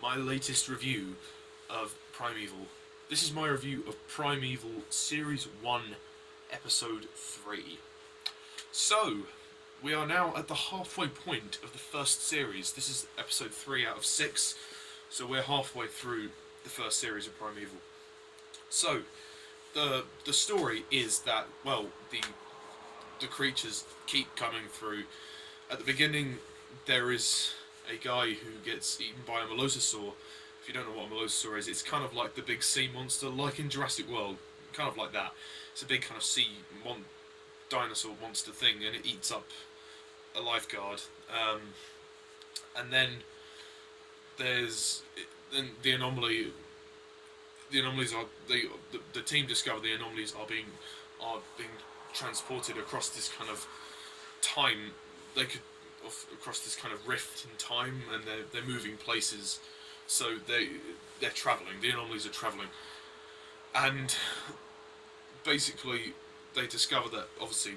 my latest review of Primeval. This is my review of Primeval Series 1, Episode 3. So, we are now at the halfway point of the first series. This is Episode 3 out of 6, so we're halfway through the first series of Primeval. So, the story is that, well, the creatures keep coming through. At the beginning, there is a guy who gets eaten by a Mosasaur. If you don't know what a Mosasaur is, it's kind of like the big sea monster, like in Jurassic World, kind of like that. It's a big kind of sea dinosaur monster thing, and it eats up a lifeguard. And then there's the anomaly. The anomalies are the team discover the anomalies are being transported across this kind of time. They could across this kind of rift in time, and they're moving places. So they're travelling. The anomalies are travelling, and basically they discover that obviously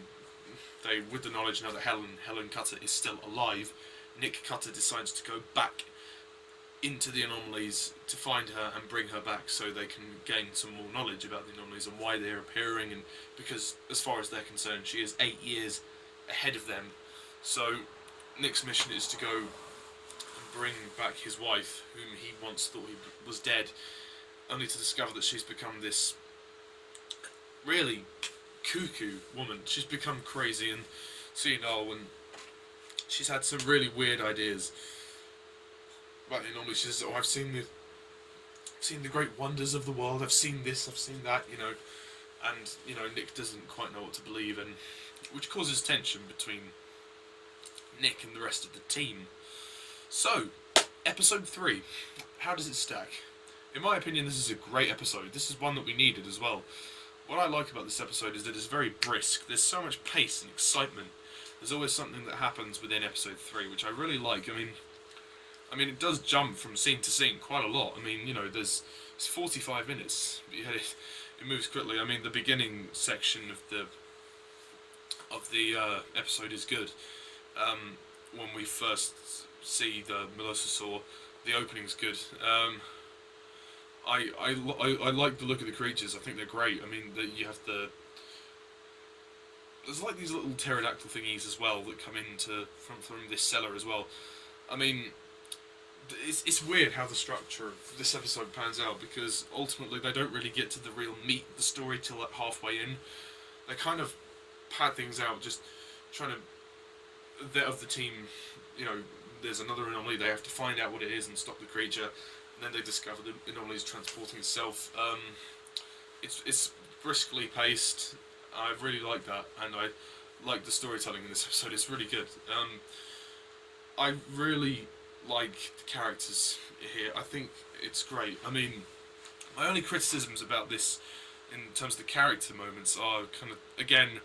with the knowledge now that Helen Cutter is still alive, Nick Cutter decides to go back into the anomalies to find her and bring her back so they can gain some more knowledge about the anomalies and why they're appearing, and because as far as they're concerned she is 8 years ahead of them. So Nick's mission is to go and bring back his wife, whom he once thought was dead, only to discover that she's become this really cuckoo woman. She's become crazy and senile, and she's had some really weird ideas about the anomalies. She says, "Oh, I've seen the great wonders of the world. I've seen this. I've seen that. And Nick doesn't quite know what to believe, and which causes tension between Nick and the rest of the team." So, episode 3, how does it stack? In my opinion, this is a great episode. This is one that we needed as well. What I like about this episode is that it's very brisk. There's so much pace and excitement. There's always something that happens within episode 3, which I really like. I mean, it does jump from scene to scene quite a lot. I mean, it's 45 minutes. But it moves quickly. I mean, the beginning section of the episode is good. When we first see the Mosasaur, the opening's good. I like the look of the creatures. I think they're great. I mean, you have there's like these little pterodactyl thingies as well that come into from this cellar as well. I mean, it's weird how the structure of this episode pans out, because ultimately they don't really get to the real meat of the story till like halfway in. They kind of pad things out, just trying to. Of the team, there's another anomaly. They have to find out what it is and stop the creature, and then they discover the anomaly is transporting itself. It's briskly paced. I really like that, and I like the storytelling in this episode. It's really good. I really like the characters here. I think it's great. I mean, my only criticisms about this, in terms of the character moments, are kind of, again,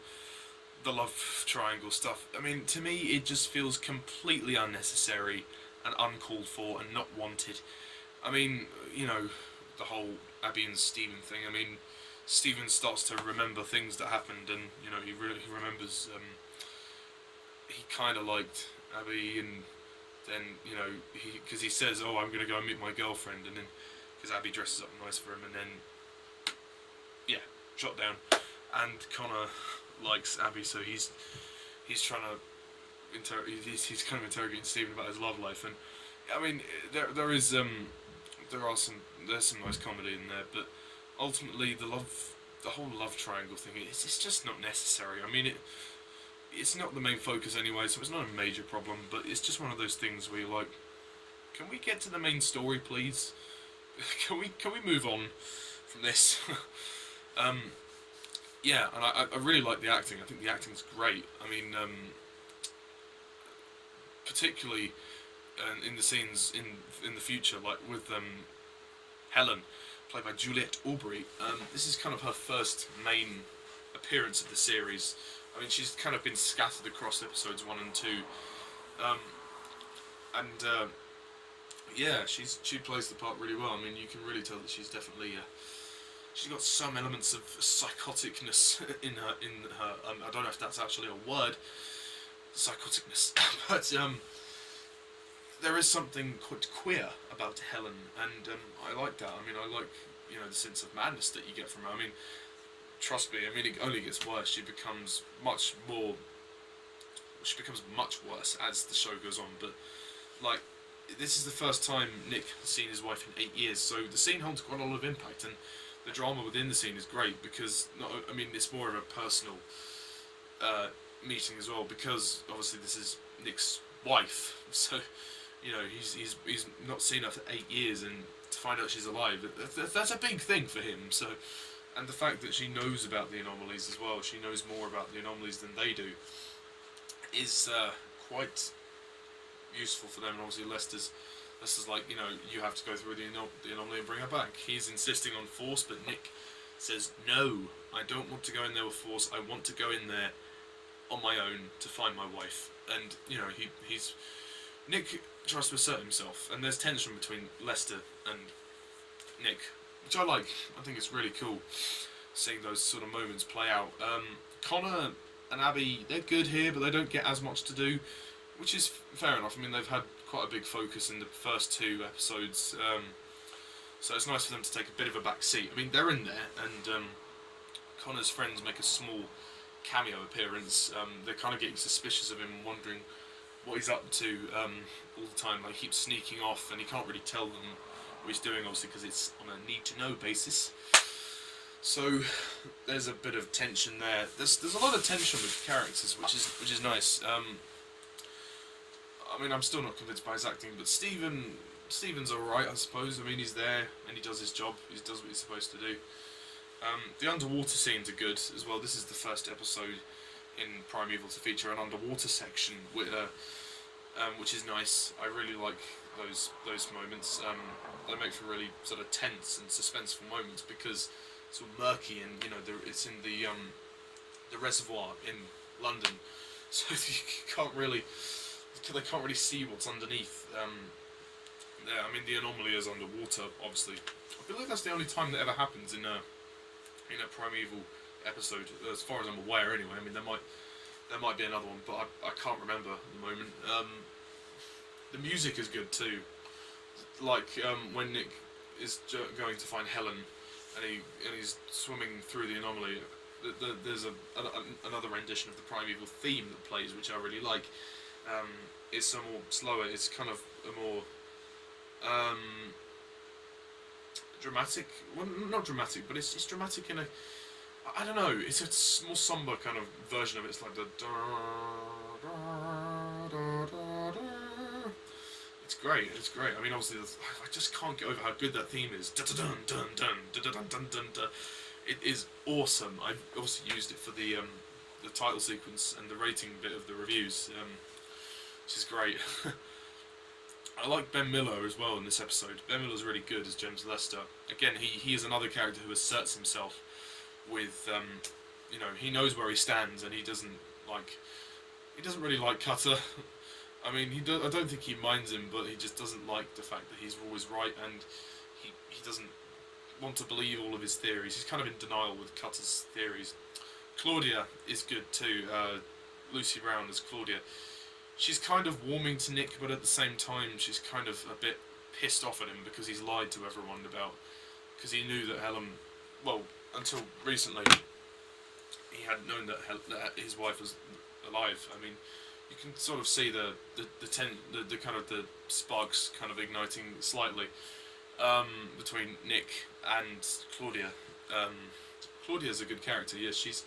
the love triangle stuff. I mean, to me, it just feels completely unnecessary and uncalled for and not wanted. I mean, the whole Abby and Stephen thing. I mean, Stephen starts to remember things that happened, and he remembers. He kind of liked Abby, and then because he says, "Oh, I'm gonna go and meet my girlfriend," and then because Abby dresses up nice for him, and then shot down, and Connor likes Abby, so he's trying to he's kind of interrogating Stephen about his love life. And I mean, there's some nice comedy in there, but ultimately the whole love triangle thing, it's just not necessary. I mean, it's not the main focus anyway, so it's not a major problem, but it's just one of those things where you're like, can we get to the main story, please? Can we move on from this? Yeah, and I really like the acting. I think the acting's great. I mean, particularly in the scenes in the future, like with Helen, played by Juliet Aubrey. This is kind of her first main appearance of the series. I mean, she's kind of been scattered across episodes 1 and 2, yeah, she plays the part really well. I mean, you can really tell that she's definitely she's got some elements of psychoticness in her. I don't know if that's actually a word, psychoticness, but there is something quite queer about Helen, and I like that. I mean, I like, you know, the sense of madness that you get from her. I mean, trust me. I mean, it only gets worse. She becomes much worse as the show goes on. But like, this is the first time Nick has seen his wife in 8 years, so the scene holds quite a lot of impact, and the drama within the scene is great because I mean, it's more of a personal meeting as well, because obviously this is Nick's wife, so you know he's not seen her for 8 years, and to find out she's alive, that's a big thing for him. So, and the fact that she knows about the anomalies as well, she knows more about the anomalies than they do, is quite useful for them. And obviously Lester's like, you know, you have to go through the anomaly and bring her back. He's insisting on force, but Nick says, no, I don't want to go in there with force, I want to go in there on my own to find my wife. And, you know, Nick tries to assert himself, and there's tension between Lester and Nick, which I like. I think it's really cool seeing those sort of moments play out. Connor and Abby, they're good here, but they don't get as much to do, which is fair enough. I mean, they've had quite a big focus in the first 2 episodes, so it's nice for them to take a bit of a back seat. I mean, they're in there, and Connor's friends make a small cameo appearance. They're kind of getting suspicious of him, wondering what he's up to all the time. Like, he keeps sneaking off, and he can't really tell them what he's doing, obviously, because it's on a need-to-know basis. So there's a bit of tension there. There's a lot of tension with characters, which is nice. I mean, I'm still not convinced by his acting, but Stephen's alright, I suppose. I mean, he's there, and he does his job. He does what he's supposed to do. The underwater scenes are good as well. This is the first episode in Primeval to feature an underwater section, which is nice. I really like those moments. They make for really sort of tense and suspenseful moments, because it's all murky, and you know, it's in the reservoir in London, so they can't really see what's underneath. I mean, the anomaly is underwater, obviously. I believe that's the only time that ever happens in a Primeval episode, as far as I'm aware. Anyway, I mean, there might be another one, but I can't remember at the moment. The music is good too. Like when Nick is going to find Helen, and he's swimming through the anomaly. There's another rendition of the Primeval theme that plays, which I really like. It's a more slower. It's kind of a more dramatic. Well, not dramatic, but it's dramatic in a. I don't know. It's a more somber kind of version of it. It's like the. It's great. It's great. I mean, obviously, I just can't get over how good that theme is. It is awesome. I've obviously used it for the title sequence and the rating bit of the reviews, which is great. I like Ben Miller as well in this episode. Ben Miller's really good as James Lester. Again, he is another character who asserts himself with, you know, he knows where he stands, and he doesn't really like Cutter. I mean, I don't think he minds him, but he just doesn't like the fact that he's always right, and he doesn't want to believe all of his theories. He's kind of in denial with Cutter's theories. Claudia is good too. Lucy Brown as Claudia. She's kind of warming to Nick, but at the same time, she's kind of a bit pissed off at him because he's lied to everyone because he knew that Helen, well, until recently, he hadn't known that his wife was alive. I mean, you can sort of see the kind of the sparks kind of igniting slightly between Nick and Claudia. Claudia's a good character. Yes, she's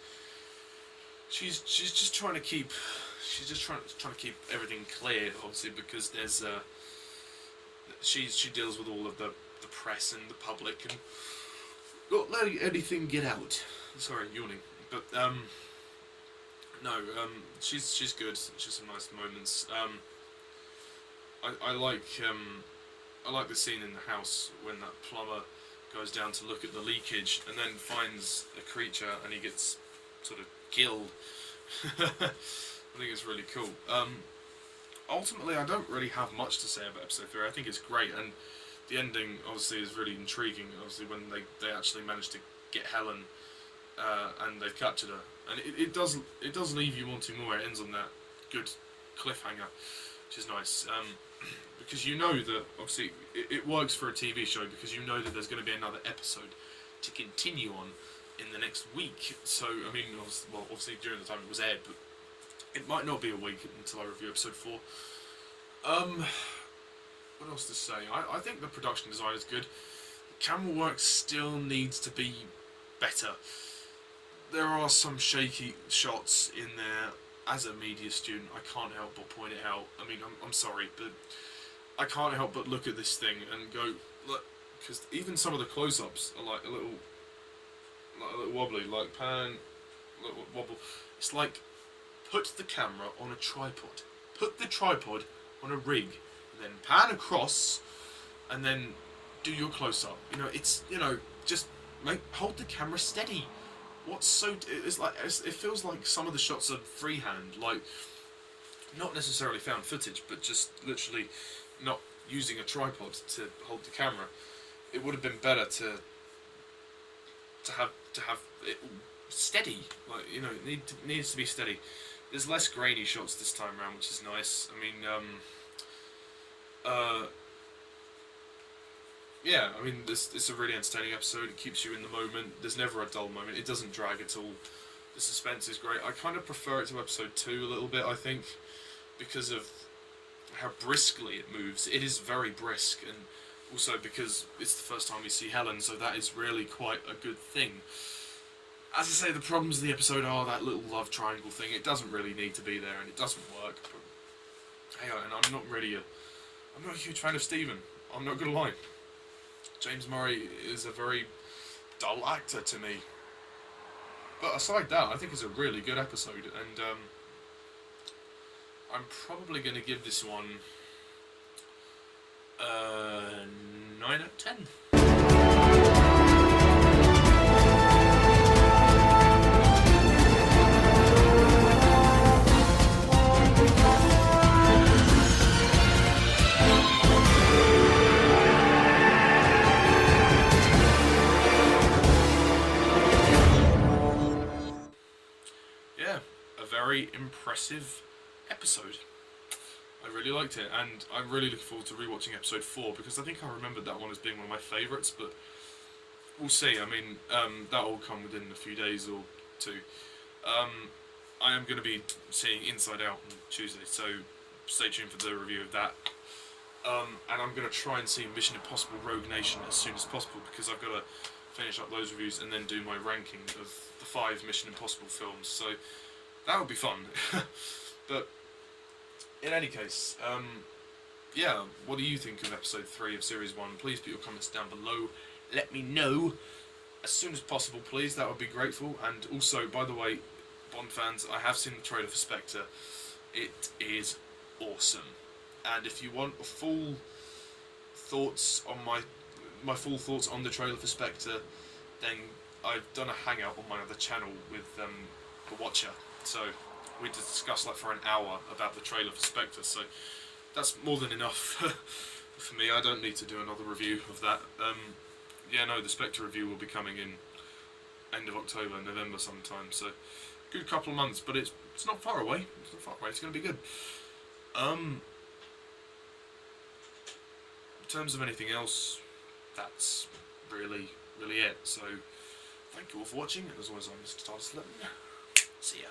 just trying to keep everything clear, obviously, because there's she deals with all of the press and the public and not letting anything get out. Sorry, yawning, but no, she's good. She's some nice moments. I like the scene in the house when that plumber goes down to look at the leakage and then finds a creature and he gets sort of killed. I think it's really cool. Ultimately, I don't really have much to say about episode 3. I think it's great, and the ending obviously is really intriguing. Obviously, when they actually manage to get Helen and they've captured her, and it does leave you wanting more. It ends on that good cliffhanger, which is nice. because you know that obviously it works for a TV show because you know that there's going to be another episode to continue on in the next week. So I mean, obviously during the time it was aired, but it might not be a week until I review episode 4. What else to say? I think the production design is good. The camera work still needs to be better. There are some shaky shots in there. As a media student, I can't help but point it out. I mean, I'm sorry, but I can't help but look at this thing and go, look, because even some of the close-ups are like a little wobbly, like pan, little wobble. It's like, put the camera on a tripod. Put the tripod on a rig, and then pan across, and then do your close-up. You know, it's, you know, just hold the camera steady. It feels like some of the shots are freehand, like not necessarily found footage, but just literally not using a tripod to hold the camera. It would have been better to have it steady, like, you know, it needs to be steady. There's less grainy shots this time around, which is nice. I mean, yeah, I mean, it's a really entertaining episode. It keeps you in the moment. There's never a dull moment. It doesn't drag at all. The suspense is great. I kind of prefer it to episode 2 a little bit, I think, because of how briskly it moves. It is very brisk, and also because it's the first time we see Helen, so that is really quite a good thing. As I say, the problems of the episode are that little love triangle thing. It doesn't really need to be there, and it doesn't work. But hey, and I'm not a huge fan of Stephen. I'm not gonna lie. James Murray is a very dull actor to me. But aside that, I think it's a really good episode, and I'm probably going to give this one 9 out of 10. Very impressive episode. I really liked it, and I'm really looking forward to rewatching episode 4 because I think I remembered that one as being one of my favourites, but we'll see. I mean, that'll come within a few days or 2. I am going to be seeing Inside Out on Tuesday, so stay tuned for the review of that. And I'm going to try and see Mission Impossible Rogue Nation as soon as possible because I've got to finish up those reviews and then do my ranking of the 5 Mission Impossible films. So that would be fun. But in any case, yeah, what do you think of episode 3 of series 1? Please put your comments down below. Let me know as soon as possible, please. That would be grateful. And also, by the way, Bond fans, I have seen the trailer for Spectre. It is awesome. And if you want full thoughts on my full thoughts on the trailer for Spectre, then I've done a hangout on my other channel with the Watcher. So we discussed like for an hour about the trailer for Spectre, so that's more than enough for me. I don't need to do another review of that. Yeah, no, the Spectre review will be coming in end of October, November sometime, so good couple of months, but it's not far away. It's not far away, it's going to be good. In terms of anything else, that's really it. So thank you all for watching, and as always, I'm Mr. TARDIS. See ya.